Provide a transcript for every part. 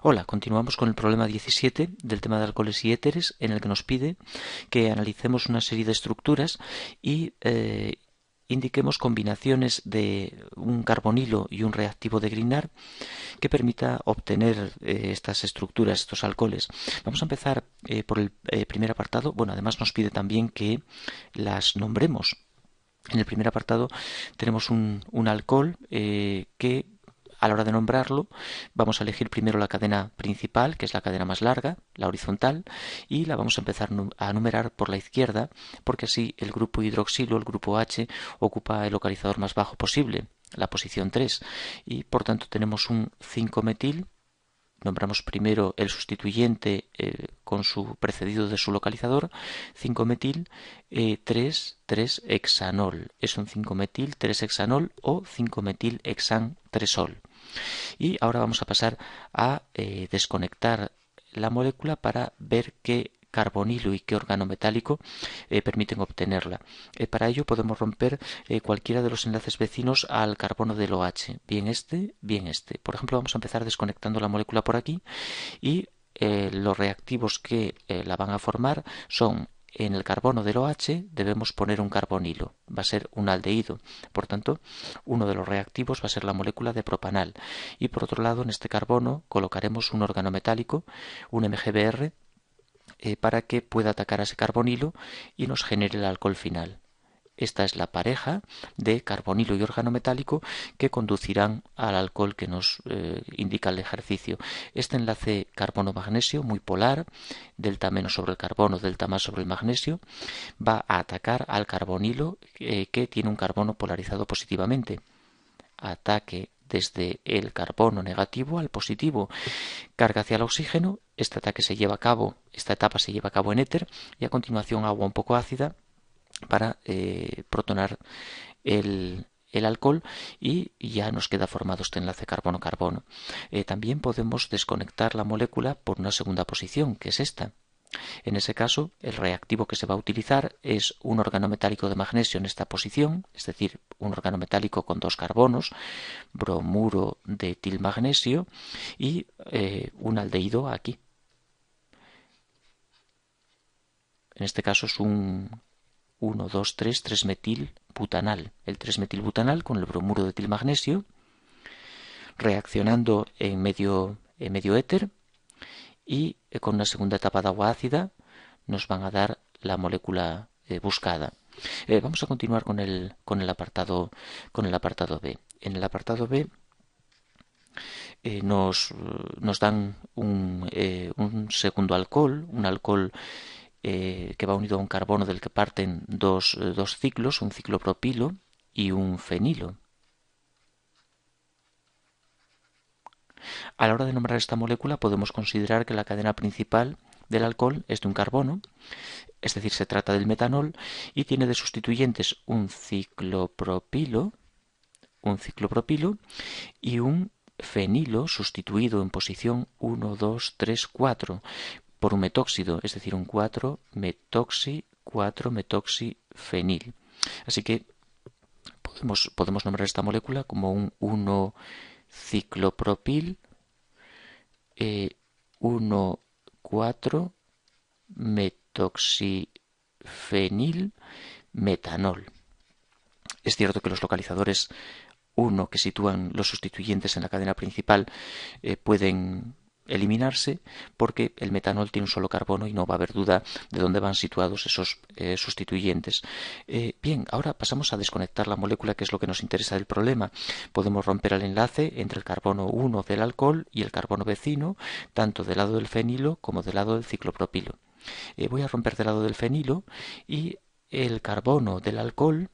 Hola, continuamos con el problema 17 del tema de alcoholes y éteres, en el que nos pide que analicemos una serie de estructuras y indiquemos combinaciones de un carbonilo y un reactivo de Grignard que permita obtener estas estructuras, estos alcoholes. Vamos a empezar por el primer apartado. Bueno, además nos pide también que las nombremos. En el primer apartado tenemos un alcohol que a la hora de nombrarlo vamos a elegir primero la cadena principal, que es la cadena más larga, la horizontal, y la vamos a empezar a numerar por la izquierda, porque así el grupo hidroxilo, el grupo H, ocupa el localizador más bajo posible, la posición 3, y por tanto tenemos un 5-metil. Nombramos primero el sustituyente con su precedido de su localizador, 5-metil 3,3-hexanol. Es un 5-metil 3-hexanol o 5-metil-hexan-tresol. Y ahora vamos a pasar a desconectar la molécula para ver qué carbonilo y qué organometálico permiten obtenerla. Para ello podemos romper cualquiera de los enlaces vecinos al carbono del OH, bien este, bien este. Por ejemplo, vamos a empezar desconectando la molécula por aquí y los reactivos que la van a formar son: en el carbono del OH debemos poner un carbonilo, va a ser un aldehído, por tanto uno de los reactivos va a ser la molécula de propanal, y por otro lado en este carbono colocaremos un organometálico, un MgBr, para que pueda atacar a ese carbonilo y nos genere el alcohol final. Esta es la pareja de carbonilo y organometálico que conducirán al alcohol que nos indica el ejercicio. Este enlace carbono-magnesio, muy polar, delta menos sobre el carbono, delta más sobre el magnesio, va a atacar al carbonilo que tiene un carbono polarizado positivamente. Ataque desde el carbono negativo al positivo. Carga hacia el oxígeno. Este ataque se lleva a cabo, esta etapa se lleva a cabo en éter, y a continuación agua un poco ácida para protonar el alcohol, y ya nos queda formado este enlace carbono-carbono. También podemos desconectar la molécula por una segunda posición, que es esta. En ese caso, el reactivo que se va a utilizar es un organometálico de magnesio en esta posición, es decir, un organometálico con dos carbonos, bromuro de etilmagnesio, y un aldehído aquí. En este caso es un 1, 2, 3, 3-metil-butanal. El 3-metil-butanal con el bromuro de etilmagnesio reaccionando en medio éter, y con una segunda etapa de agua ácida nos van a dar la molécula buscada. Vamos a continuar con el apartado B. En el apartado B nos dan un segundo alcohol, un alcohol que va unido a un carbono del que parten dos ciclos, un ciclopropilo y un fenilo. A la hora de nombrar esta molécula podemos considerar que la cadena principal del alcohol es de un carbono, es decir, se trata del metanol, y tiene de sustituyentes un ciclopropilo y un fenilo sustituido en posición 1, 2, 3, 4 por un metóxido, es decir, un 4-metoxi-4-metoxifenil. Así que podemos nombrar esta molécula como un 1-ciclopropil 1,4-metoxifenil metanol. Es cierto que los localizadores 1 que sitúan los sustituyentes en la cadena principal pueden eliminarse, porque el metanol tiene un solo carbono y no va a haber duda de dónde van situados esos sustituyentes. Bien, ahora pasamos a desconectar la molécula, que es lo que nos interesa del problema. Podemos romper el enlace entre el carbono 1 del alcohol y el carbono vecino, tanto del lado del fenilo como del lado del ciclopropilo. Voy a romper del lado del fenilo, y el carbono del alcohol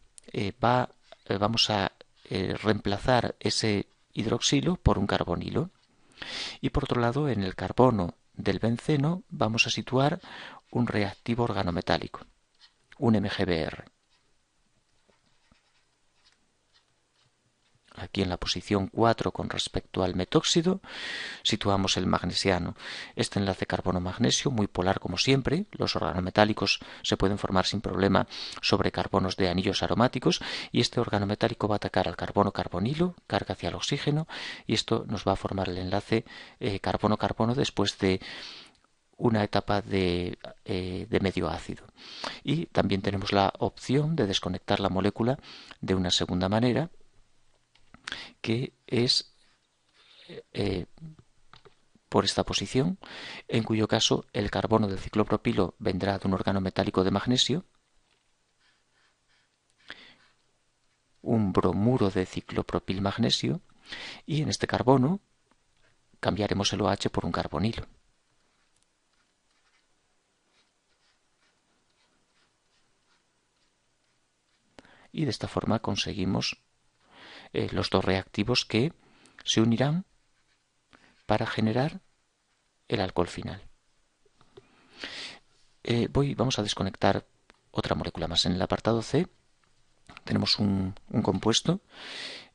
vamos a reemplazar ese hidroxilo por un carbonilo. Y por otro lado, en el carbono del benceno vamos a situar un reactivo organometálico, un MgBr. Aquí en la posición 4 con respecto al metóxido situamos el magnesiano. Este enlace carbono-magnesio, muy polar como siempre, los organometálicos se pueden formar sin problema sobre carbonos de anillos aromáticos y este organometálico va a atacar al carbono-carbonilo, carga hacia el oxígeno y esto nos va a formar el enlace carbono-carbono después de una etapa de medio ácido. Y también tenemos la opción de desconectar la molécula de una segunda manera, que es por esta posición, en cuyo caso el carbono del ciclopropilo vendrá de un organometálico de magnesio, un bromuro de ciclopropilmagnesio, y en este carbono cambiaremos el OH por un carbonilo. Y de esta forma conseguimos los dos reactivos que se unirán para generar el alcohol final. Vamos a desconectar otra molécula más. En el apartado C tenemos un compuesto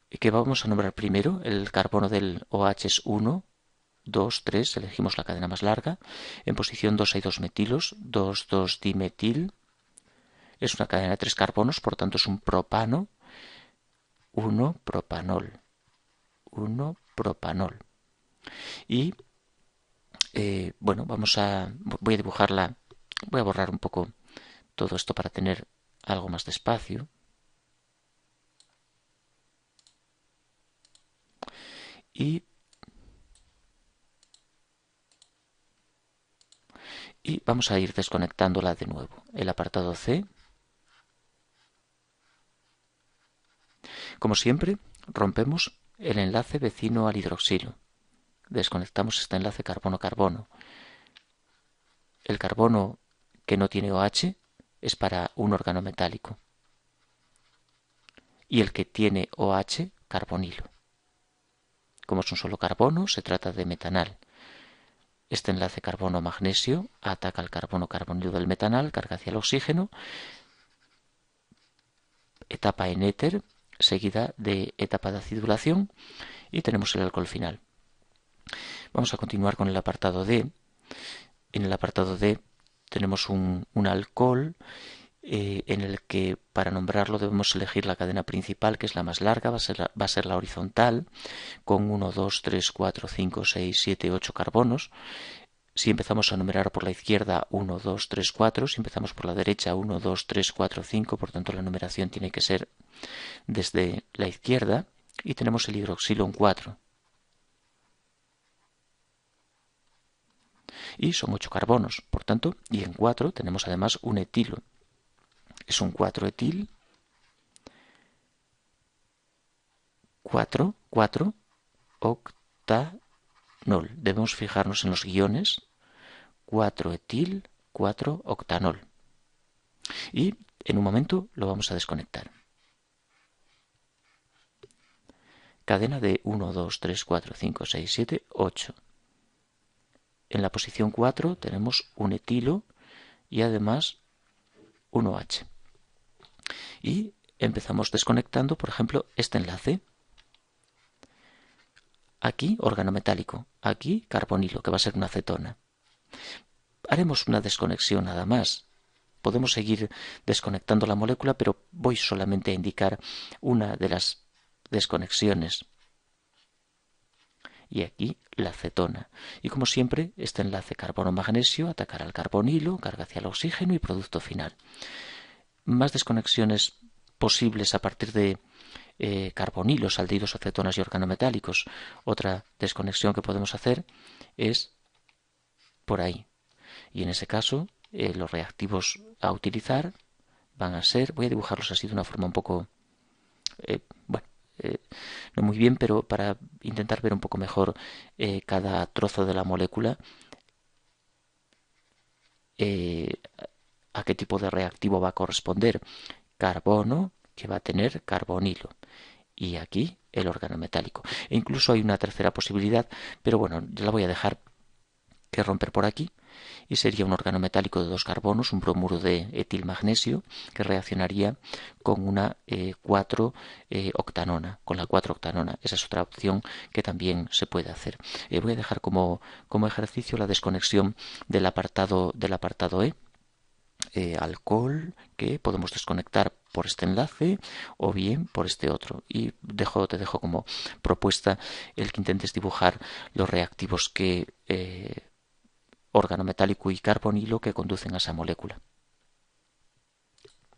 que vamos a nombrar primero. El carbono del OH es 1, 2, 3, elegimos la cadena más larga. En posición 2 hay dos metilos, 2, 2 dimetil. Es una cadena de 3 carbonos, por tanto es un propano, 1 propanol, 1 propanol. Y bueno, voy a dibujarla, voy a borrar un poco todo esto para tener algo más de espacio. Y vamos a ir desconectándola de nuevo. El apartado C. Como siempre, rompemos el enlace vecino al hidroxilo. Desconectamos este enlace carbono-carbono. El carbono que no tiene OH es para un organometálico. Y el que tiene OH, carbonilo. Como es un solo carbono, se trata de metanal. Este enlace carbono-magnesio ataca al carbono-carbonilo del metanal, carga hacia el oxígeno, etapa en éter, seguida de etapa de acidulación y tenemos el alcohol final. Vamos a continuar con el apartado D. En el apartado D tenemos un alcohol en el que para nombrarlo debemos elegir la cadena principal, que es la más larga, va a ser la horizontal, con 1, 2, 3, 4, 5, 6, 7, 8 carbonos. Si empezamos a numerar por la izquierda 1, 2, 3, 4, si empezamos por la derecha 1, 2, 3, 4, 5, por tanto la numeración tiene que ser desde la izquierda y tenemos el hidroxilo en 4. Y son 8 carbonos, por tanto, y en 4 tenemos además un etilo. Es un 4-etil, 4, 4, octanol. Debemos fijarnos en los guiones, 4-etil, 4-octanol. Y en un momento lo vamos a desconectar. Cadena de 1, 2, 3, 4, 5, 6, 7, 8. En la posición 4 tenemos un etilo y además un OH. Y empezamos desconectando, por ejemplo, este enlace. Aquí organometálico, aquí carbonilo, que va a ser una acetona. Haremos una desconexión nada más. Podemos seguir desconectando la molécula, pero voy solamente a indicar una de las desconexiones. Y aquí la acetona. Y como siempre, este enlace carbono-magnesio atacará al carbonilo, carga hacia el oxígeno y producto final. Más desconexiones posibles a partir de carbonilos, aldehídos, acetonas y organometálicos. Otra desconexión que podemos hacer es por ahí. Y en ese caso, los reactivos a utilizar van a ser, voy a dibujarlos así de una forma un poco, no muy bien, pero para intentar ver un poco mejor cada trozo de la molécula, a qué tipo de reactivo va a corresponder. Carbono, que va a tener carbonilo. Y aquí el organometálico. E incluso hay una tercera posibilidad, pero bueno, yo la voy a dejar que romper por aquí. y sería un organometálico de 2 carbonos, un bromuro de etilmagnesio, que reaccionaría con una 4-octanona, con la 4-octanona. Esa es otra opción que también se puede hacer. Voy a dejar como ejercicio la desconexión del apartado E. Alcohol, que podemos desconectar por este enlace o bien por este otro, y te dejo como propuesta el que intentes dibujar los reactivos que organometálico y carbonilo que conducen a esa molécula.